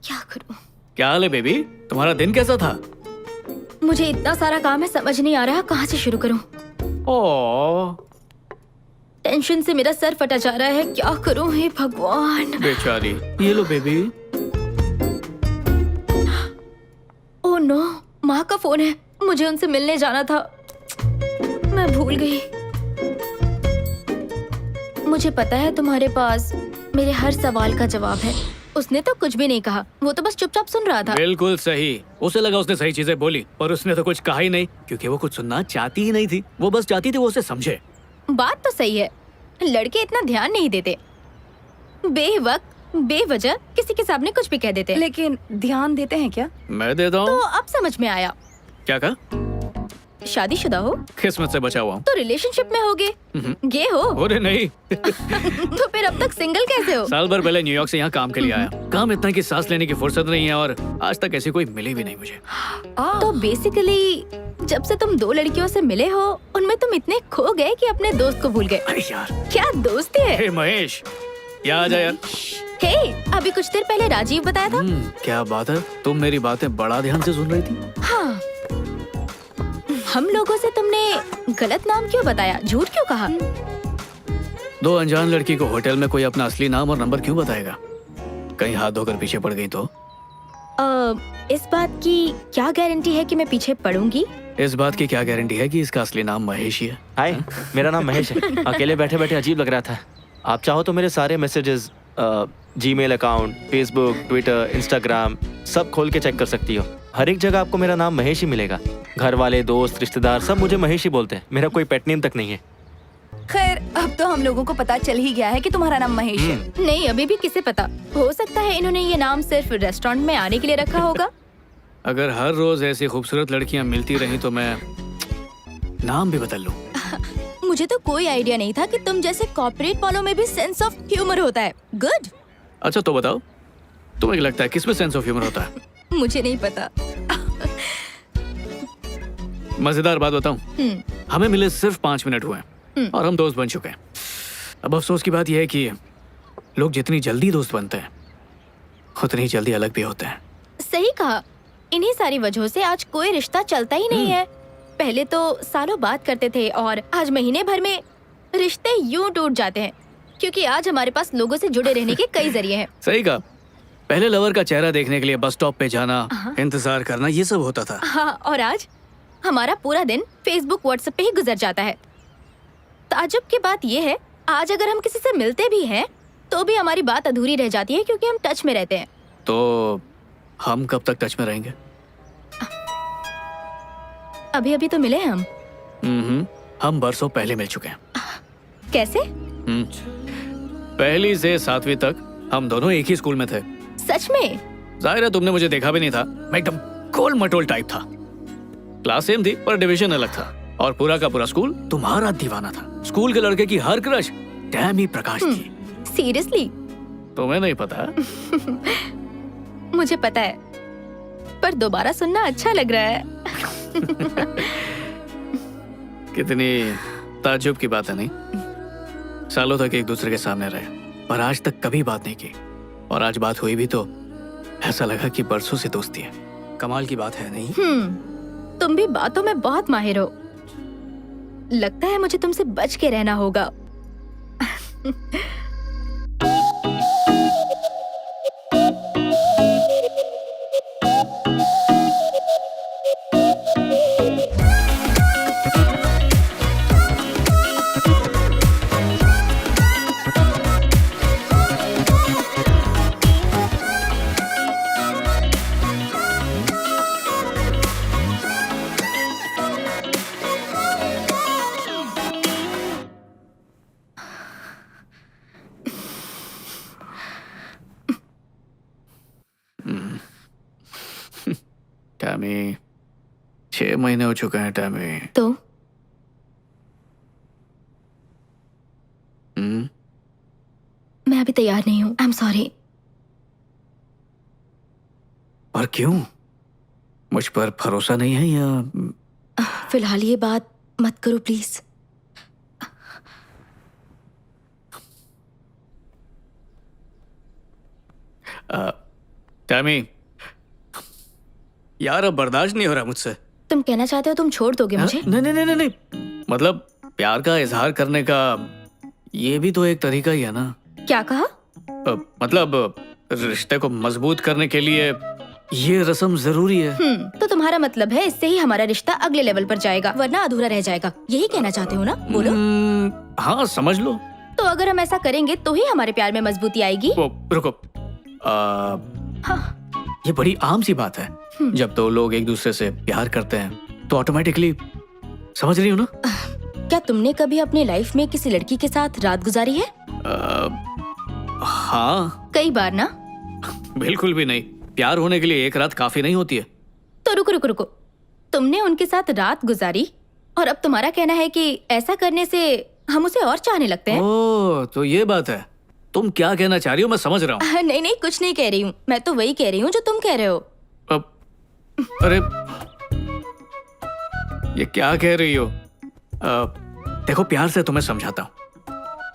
क्या करूं? क्या हाल है बेबी? तुम्हारा दिन कैसा था? मुझे इतना सारा काम है, समझ नहीं आ रहा कहाँ से शुरू करूं। ओह टेंशन से मेरा सर फटा जा रहा है, क्या करूं हे भगवान। बेचारी। ये लो बेबी। ओह नो, माँ का फोन है, मुझे उनसे मिलने जाना था, मैं भूल गई। मुझे पता है तुम्हारे पास मेरे हर सवाल का जवाब है। उसने तो कुछ भी नहीं कहा, वो तो बस चुपचाप सुन रहा था। बिल्कुल सही। उसे लगा उसने सही चीजें बोली, पर उसने तो कुछ कहा ही नहीं, क्योंकि वो कुछ सुनना चाहती ही नहीं थी। वो बस चाहती थी वो उसे समझे। बात तो सही है, लड़के इतना ध्यान नहीं देते, बेवक्त बेवजह किसी के सामने कुछ भी कह देते हैं। लेकिन ध्यान देते हैं क्या? मैं देता तो हूँ। अब समझ में आया। क्या कहा? शादीशुदा हो किस्मत से बचा हुआ हूँ। तो रिलेशनशिप में होगे, गे हो अरे नहीं। तो फिर अब तक सिंगल कैसे हो? साल भर पहले न्यूयॉर्क से यहाँ काम के लिए आया। काम इतना कि सांस लेने की फुर्सत नहीं है, और आज तक ऐसी कोई मिली भी नहीं मुझे। तो बेसिकली जब से तुम 2 लड़कियों से मिले हो, उनमें तुम इतने खो गए कि अपने दोस्त को भूल गए। अरे यार। क्या दोस्ती है? हे महेश, यहाँ आ जा यार। हे, अभी कुछ देर पहले राजीव बताया था। क्या बात है, तुम मेरी बातें बड़ा ध्यान से सुन रही थी। हाँ, हम लोगों से तुमने गलत नाम क्यों बताया, झूठ क्यों कहा? 2 अनजान लड़की को होटल में कोई अपना असली नाम और नंबर क्यों बताएगा? कहीं हाथ धोकर पीछे पड़ गई तो? इस बात की क्या गारंटी है कि मैं पीछे पड़ूंगी? इस बात की क्या गारंटी है कि इसका असली नाम महेश ही है? हाय, मेरा नाम महेश है। अकेले बैठे बैठे अजीब लग रहा था। आप चाहो तो मेरे सारे messages, Gmail account, Facebook, Twitter, Instagram सब खोल के चेक कर सकती हो। हर एक जगह आपको मेरा नाम महेश ही मिलेगा। घर वाले, दोस्त, रिश्तेदार सब मुझे महेश ही बोलते हैं। मेरा कोई पेट नेम तक नहीं है। खैर, अब तो हम लोगों को पता चल ही गया है कि तुम्हारा नाम महेश है। नहीं, अभी भी किसे पता, हो सकता है इन्होंने ये नाम सिर्फ रेस्टोरेंट में आने के लिए रखा होगा। अगर हर रोज ऐसी खूबसूरत लड़कियां मिलती रही तो मैं नाम भी बदल लूं। मुझे तो कोई आइडिया नहीं था कि तुम जैसे कॉर्पोरेट वालों में भी सेंस ऑफ ह्यूमर होता है। गुड। अच्छा तो बताओ, तुम्हें क्या लगता है किसमें सेंस ऑफ ह्यूमर होता है? मुझे नहीं पता। मजेदार बात बताऊं, हमें मिले सिर्फ 5 मिनट हुए हैं और हम दोस्त बन चुके हैं। अब अफसोस की बात यह है कि लोग जितनी जल्दी दोस्त बनते हैं उतनी जल्दी अलग भी होते हैं। सही कहा, इन्हीं सारी वजहों से आज कोई रिश्ता चलता ही नहीं है। पहले तो सालों बात करते थे और आज महीने भर में रिश्ते यूं टूट जाते हैं, क्योंकि आज हमारे पास लोगों से जुड़े रहने के कई जरिए हैं। सही कहा। पहले लवर का चेहरा देखने के लिए बस स्टॉप पे जाना, इंतजार करना, ये सब होता था। हाँ, और आज हमारा पूरा दिन फेसबुक, व्हाट्सएप पे ही गुजर जाता है। ताज्जुब की बात यह है, आज अगर हम किसी से मिलते भी हैं तो भी हमारी बात अधूरी रह जाती है, क्योंकि हम टच में रहते हैं। तो हम कब तक टच में रहेंगे? अभी अभी तो मिले हैं हम। हम बरसों पहले मिल चुके हैं। कैसे? पहली से 7वीं तक हम दोनों एक ही स्कूल में थे। सच में? जाहिर है तुमने मुझे देखा भी नहीं था, मैं एकदम गोल मटोल टाइप था। क्लास सेम थी पर डिवीजन अलग था, और पूरा का पूरा स्कूल तुम्हारा दीवाना था। स्कूल के लड़के की हर क्रश डैमी प्रकाश थी। सीरियसली? तुम्हें नहीं पता? मुझे पता है, पर दोबारा सुनना अच्छा लग रहा है। कितनी ताज्जुब की बात है नहीं? सालों तक एक दूसरे के सामने रहे और आज तक कभी बात नहीं की, और आज बात हुई भी तो ऐसा लगा कि बरसों से दोस्ती है। कमाल की बात है नहीं? तुम भी बातों में बहुत माहिर हो। लगता है मुझे तुमसे बच के रहना होगा। टैमी, 6 महीने हो चुके हैं टैमी। तो मैं अभी तैयार नहीं हूँ। I am sorry. और क्यों? मुझ पर भरोसा नहीं है या? फिलहाल ये बात मत करो प्लीज। टैमी, टैमी, यार अब बर्दाश्त नहीं हो रहा मुझसे। तुम कहना चाहते हो तुम छोड़ दोगे हाँ? मुझे? नहीं नहीं नहीं नहीं नहीं, मतलब प्यार का इजहार करने का ये भी तो एक तरीका ही है ना। क्या कहा? मतलब रिश्ते को मजबूत करने के लिए ये रस्म जरूरी है। तो तुम्हारा मतलब है इससे ही हमारा रिश्ता अगले लेवल पर जाएगा, वरना अधूरा रह जाएगा, यही कहना चाहते हो ना? बोलो। हाँ समझ लो। तो अगर हम ऐसा करेंगे तो ही हमारे प्यार में मजबूती आएगी। वो रुको, हाँ। ये बड़ी आम सी बात है। जब दो लोग एक दूसरे से प्यार करते हैं तो ऑटोमेटिकली, समझ रही हो ना? क्या तुमने कभी अपनी लाइफ में किसी लड़की के साथ रात गुजारी है? हाँ। कई बार ना? बिल्कुल भी नहीं, प्यार होने के लिए एक रात काफी नहीं होती है। तो रुको रुको रुको, तुमने उनके साथ रात गुजारी और अब तुम्हारा कहना है कि ऐसा करने से हम उसे और चाहने लगते हैं? ओह, तो ये बात है। तुम क्या कहना चाह रही हो मैं समझ रहा हूँ। नहीं नहीं, कुछ नहीं कह रही हूँ, मैं तो वही कह रही हूँ जो तुम कह रहे हो। अरे ये क्या कह रही हो? देखो प्यार से तुम्हें समझाता हूँ।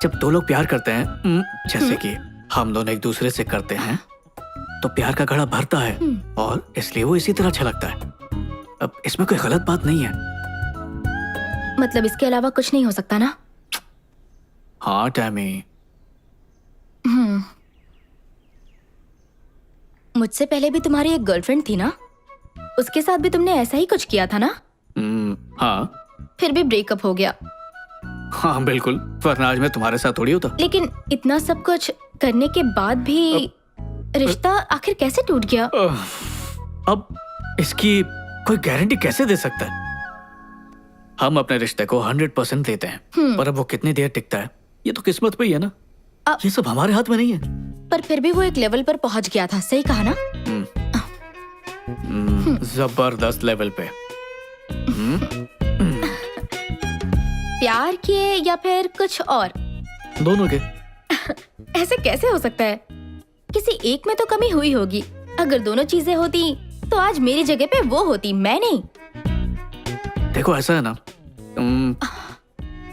जब दो लोग प्यार करते हैं, जैसे कि हम दोनों एक दूसरे से करते हैं, तो प्यार का घड़ा भरता है और इसलिए वो इसी तरह अच्छा लगता है। अब इसमें कोई गलत बात नहीं है। मतलब इसके अलावा कुछ नहीं हो सकता ना? हाँ टैमी। मुझसे पहले भी तुम्हारी एक गर्लफ्रेंड थी ना? उसके साथ भी तुमने ऐसा ही कुछ किया था ना? हाँ। फिर भी ब्रेकअप हो गया। हाँ बिल्कुल, वरना आज मैं तुम्हारे साथ थोड़ी होता। लेकिन इतना सब कुछ करने के बाद भी रिश्ता आखिर कैसे टूट गया? अब इसकी कोई गारंटी कैसे दे सकता है? हम अपने रिश्ते को 100% देते हैं, पर अब वो कितनी देर टिकता है ये तो किस्मत पे ही है ना। ये सब हमारे हाथ में नहीं है। पर फिर भी वो एक लेवल पर पहुंच गया था, सही कहा ना? जबरदस्त लेवल पे। प्यार के या फिर कुछ और? दोनों के। ऐसे कैसे हो सकता है? किसी एक में तो कमी हुई होगी। अगर दोनों चीजें होती तो आज मेरी जगह पे वो होती, मैं नहीं। देखो ऐसा है ना,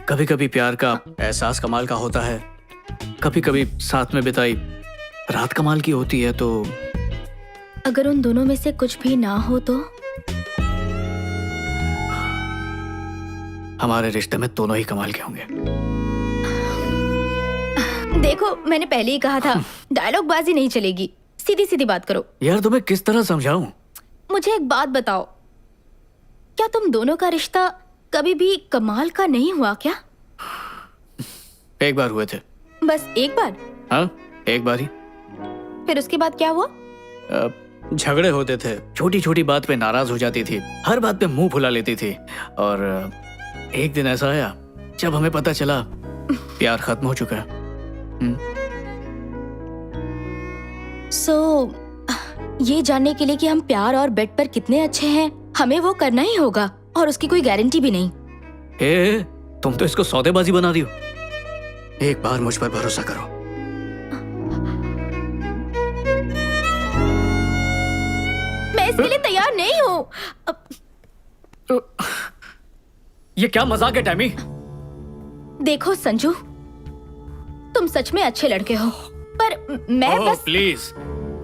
कभी कभी प्यार का एहसास कमाल का होता है, कभी कभी साथ में बिताई रात कमाल की होती है। तो अगर उन दोनों में से कुछ भी ना हो तो? हमारे रिश्ते में दोनों ही कमाल के होंगे। देखो मैंने पहले ही कहा था, डायलॉग बाजी नहीं चलेगी, सीधी सीधी बात करो। यार तुम्हें किस तरह समझाऊं? मुझे एक बात बताओ, क्या तुम दोनों का रिश्ता कभी भी कमाल का नहीं हुआ क्या? एक बार हुए थे। बस एक बार? हाँ एक बार ही। फिर उसके बाद क्या हुआ? झगड़े होते थे, छोटी छोटी बात पे नाराज हो जाती थी, हर बात पे मुंह फुला लेती थी। और एक दिन ऐसा आया जब हमें पता चला प्यार खत्म हो चुका है। ये जानने के लिए कि हम प्यार और बेड पर कितने अच्छे हैं, हमें वो करना ही होगा और उसकी कोई गारंटी भी नहीं। तुम तो इसको सौदेबाजी बना रही हो। एक बार मुझ पर भरोसा करो। मैं इसके लिए तैयार नहीं हूँ। ये क्या मजाक है टैमी? देखो संजू, तुम सच में अच्छे लड़के हो, पर मैं बस। प्लीज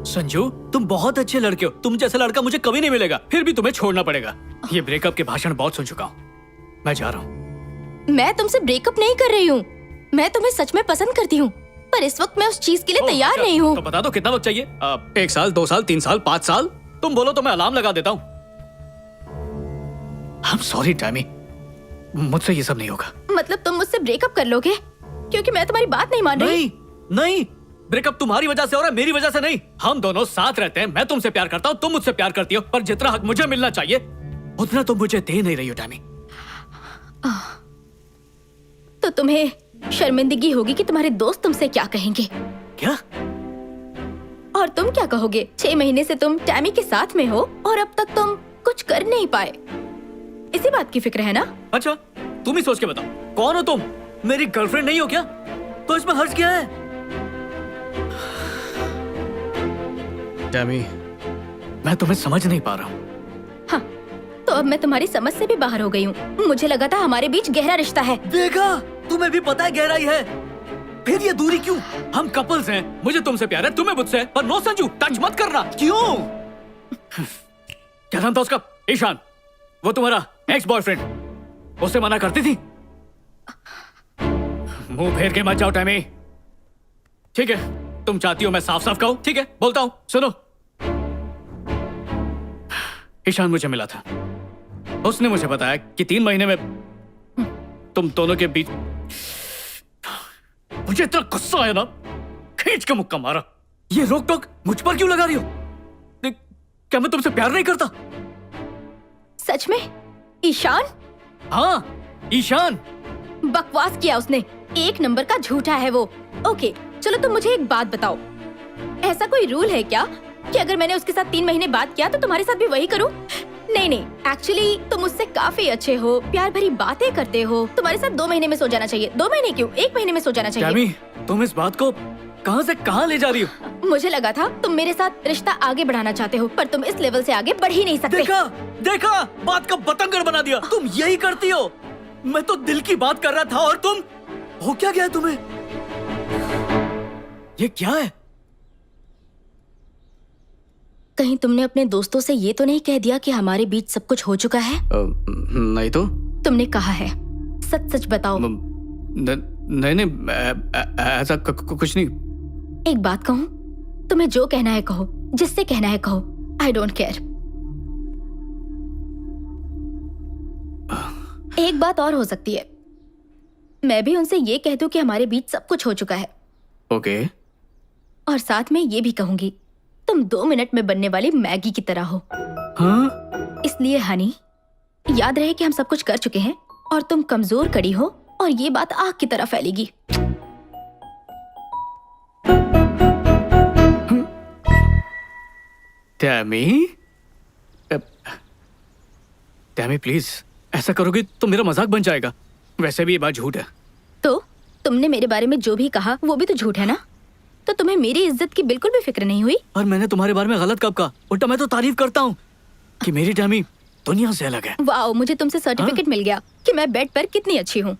संजू, तुम बहुत अच्छे लड़के हो, तुम जैसा लड़का मुझे कभी नहीं मिलेगा, फिर भी तुम्हें छोड़ना पड़ेगा। ये ब्रेकअप के भाषण बहुत सुन चुका हूँ, मैं जा रहा हूँ। मैं तुमसे ब्रेकअप नहीं कर रही हूँ, मैं तुम्हें सच में पसंद करती हूँ, पर इस वक्त मैं उस चीज के लिए तैयार नहीं हूँ। तो बता दो कितना वक्त चाहिए? 1 साल, 2 साल, 3 साल, 5 साल? तुम बोलो तो मैं अलार्म लगा देता हूँ। I'm sorry टैमी, मुझसे ये सब नहीं होगा। मतलब तुम मुझसे ब्रेकअप कर लोगे क्योंकि मैं तुम्हारी बात नहीं मान रही? नहीं, ब्रेकअप तुम्हारी वजह से हो रहा है, मेरी वजह से नहीं। हम दोनों साथ रहते हैं, मैं तुमसे प्यार करता हूँ, तुम मुझसे प्यार करती हो, पर जितना हक मुझे मिलना चाहिए उतना तुम मुझे दे नहीं रही हो टैमी। तो तुम्हें शर्मिंदगी होगी कि तुम्हारे दोस्त तुमसे क्या कहेंगे। क्या? और तुम क्या कहोगे? 6 महीने से तुम टैमी के साथ में हो और अब तक तुम कुछ कर नहीं पाए, इसी बात की फिक्र है ना? अच्छा, तुम ही सोच के बताओ, कौन हो तुम? मेरी गर्लफ्रेंड नहीं हो क्या? तो इसमें हर्ज क्या है? टैमी, मैं तुम्हें समझ नहीं पा रहा हूँ। हाँ, तो अब मैं तुम्हारी समझ से भी बाहर हो गई हूँ। मुझे लगा था हमारे बीच गहरा रिश्ता है। देखा, तुम्हें भी पता है गहराई है। फिर ये दूरी क्यों? हम कपल्स हैं, मुझे तुमसे प्यार है, तुम्हें मुझसे, पर नो संजू, टच मत करना। क्यों? क्या नाम था उसका? ईशान। वो तुम्हारा एक्स बॉयफ्रेंड। उसे मना करती थी? मुंह फेर के मत जाओ टैमी। ठीक है, तुम चाहती हो मैं साफ साफ कहूं? ठीक है, बोलता हूं, सुनो। ईशान मुझे मिला था। उसने मुझे बताया कि 3 महीने में तुम दोनों के बीच। मुझे इतना गुस्सा आया ना, खींच के मुक्का मारा। ये रोक टोक मुझ पर क्यों लगा रही हो? क्या मैं तुमसे प्यार नहीं करता? सच में? ईशान? हाँ, ईशान। बकवास किया उसने। 1 नंबर का झूठा है वो। ओके, चलो तुम मुझे एक बात बताओ। ऐसा कोई रूल है क्या कि अगर मैंने उसके साथ 3 महीने बात किया तो तुम्हारे साथ भी वही करूं? नहीं, एक्चुअली तुम मुझसे काफी अच्छे हो, प्यार भरी बातें करते हो। तुम्हारे साथ 2 महीने में सो जाना चाहिए। 2 महीने क्यों, 1 महीने में सो जाना चाहिए। टैमी, तुम इस बात को कहां से कहां ले जा रही हो? मुझे लगा था तुम मेरे साथ रिश्ता आगे बढ़ाना चाहते हो, पर तुम इस लेवल से आगे बढ़ ही नहीं सकते। देखा, देखा, बात का बतंगड़ बना दिया। तुम यही करती हो। मैं तो दिल की बात कर रहा था और तुम। हो क्या गया तुम्हें? ये क्या है? कहीं तुमने अपने दोस्तों से ये तो नहीं कह दिया कि हमारे बीच सब कुछ हो चुका है? नहीं तो। तुमने कहा है, सच सच बताओ। नहीं, ऐसा कुछ नहीं। एक बात कहूँ, तुम्हें जो कहना है कहो, जिससे कहना है कहो, आई डोंट केयर। एक बात और हो सकती है, मैं भी उनसे ये कह दूं कि हमारे बीच सब कुछ हो चुका है। ओके। और साथ में ये भी कहूंगी, तुम 2 मिनट में बनने वाली मैगी की तरह हो। हाँ? इसलिए हनी, याद रहे कि हम सब कुछ कर चुके हैं और तुम कमजोर कड़ी हो और ये बात आग की तरह फैलेगी। टैमी, टैमी प्लीज, ऐसा करोगे तो मेरा मजाक बन जाएगा। वैसे भी ये बात झूठ है। तो तुमने मेरे बारे में जो भी कहा वो भी तो झूठ है ना? तो तुम्हें मेरी इज्जत की बिल्कुल भी फिक्र नहीं हुई? और मैंने तुम्हारे बारे में गलत कब कहा? उल्टा मैं तो तारीफ करता हूँ कि मेरी टैमी दुनिया से अलग है। वाओ, मुझे तुमसे सर्टिफिकेट मिल गया कि मैं बेड पर कितनी अच्छी हूँ।